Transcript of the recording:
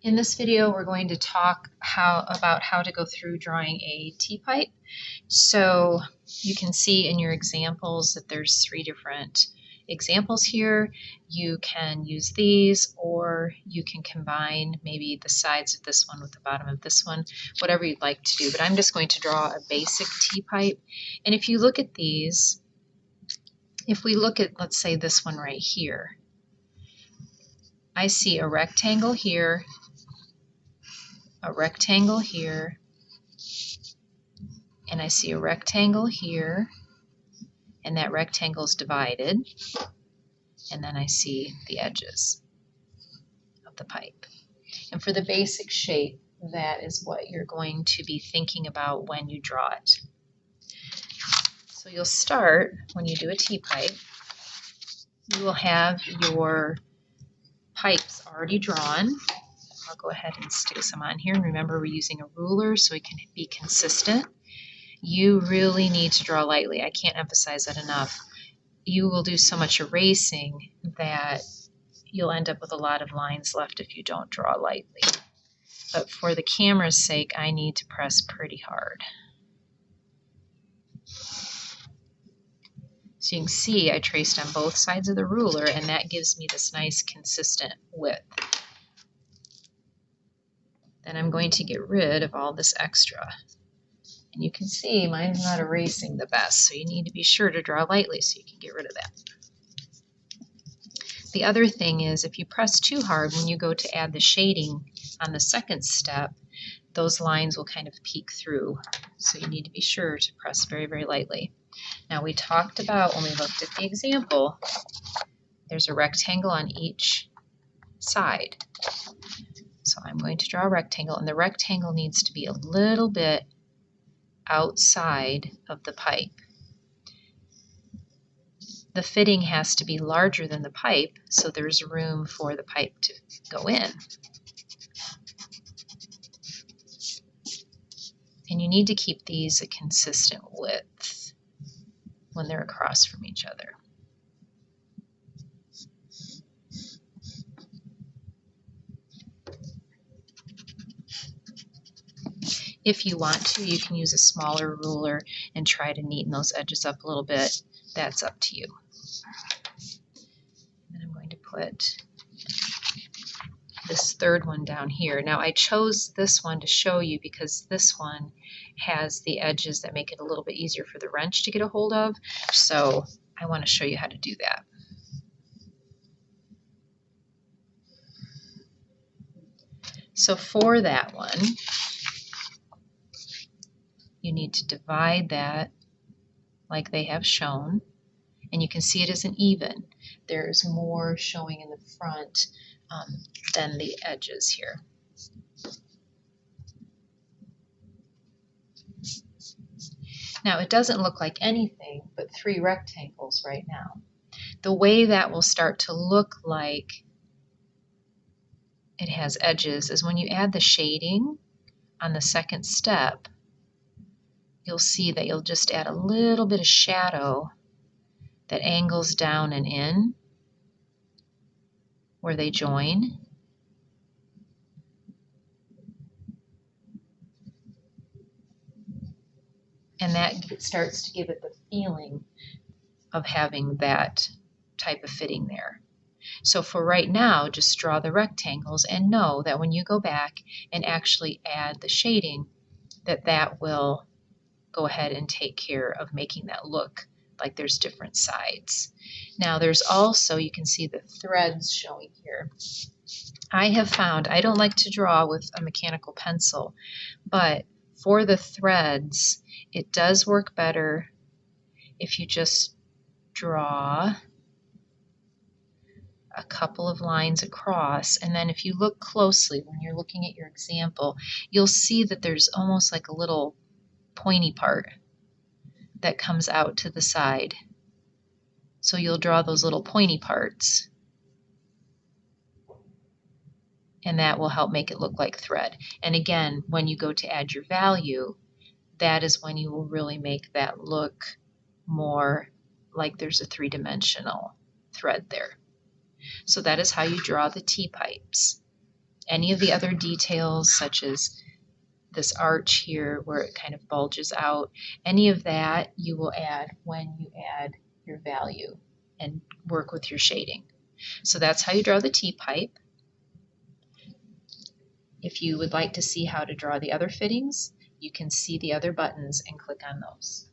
In this video, we're going to talk about how to go through drawing a T-pipe. So you can see in your examples that there's 3 different examples here. You can use these, or you can combine maybe the sides of this one with the bottom of this one, whatever you'd like to do. But I'm just going to draw a basic T-pipe. And if you look at these, if we look at, let's say, this one right here, I see a rectangle here, a rectangle here, and I see a rectangle here, and that rectangle is divided, and then I see the edges of the pipe. And for the basic shape, that is what you're going to be thinking about when you draw it. So you'll start, when you do a T-pipe, you will have your pipes already drawn. I'll go ahead and stick some on here, and remember we're using a ruler so it can be consistent. You really need to draw lightly. I can't emphasize that enough. You will do so much erasing that you'll end up with a lot of lines left if you don't draw lightly. But for the camera's sake, I need to press pretty hard. So you can see I traced on both sides of the ruler, and that gives me this nice consistent width. Then I'm going to get rid of all this extra. And you can see mine's not erasing the best, so you need to be sure to draw lightly so you can get rid of that. The other thing is, if you press too hard when you go to add the shading on the second step, those lines will kind of peek through. So you need to be sure to press very, very lightly. Now we talked about, when we looked at the example, there's a rectangle on each side. So I'm going to draw a rectangle, and the rectangle needs to be a little bit outside of the pipe. The fitting has to be larger than the pipe, so there's room for the pipe to go in. And you need to keep these a consistent width when they're across from each other. If you want to, you can use a smaller ruler and try to neaten those edges up a little bit. That's up to you. And I'm going to put this third one down here. Now I chose this one to show you because this one has the edges that make it a little bit easier for the wrench to get a hold of. So I want to show you how to do that. So for that one, you need to divide that like they have shown, and you can see it isn't even. There's more showing in the front than the edges here. Now it doesn't look like anything but 3 rectangles right now. The way that will start to look like it has edges is when you add the shading on the second step. You'll see that you'll just add a little bit of shadow that angles down and in where they join. And that starts to give it the feeling of having that type of fitting there. So for right now, just draw the rectangles and know that when you go back and actually add the shading, that will go ahead and take care of making that look like there's different sides. Now there's also, you can see the threads showing here. I have found, I don't like to draw with a mechanical pencil, but for the threads, it does work better if you just draw a couple of lines across, and then if you look closely when you're looking at your example, you'll see that there's almost like a little pointy part that comes out to the side. So you'll draw those little pointy parts, and that will help make it look like thread. And again, when you go to add your value, that is when you will really make that look more like there's a 3-dimensional thread there. So that is how you draw the T-pipes. Any of the other details, such as this arch here where it kind of bulges out, any of that you will add when you add your value and work with your shading. So that's how you draw the T-pipe. If you would like to see how to draw the other fittings, you can see the other buttons and click on those.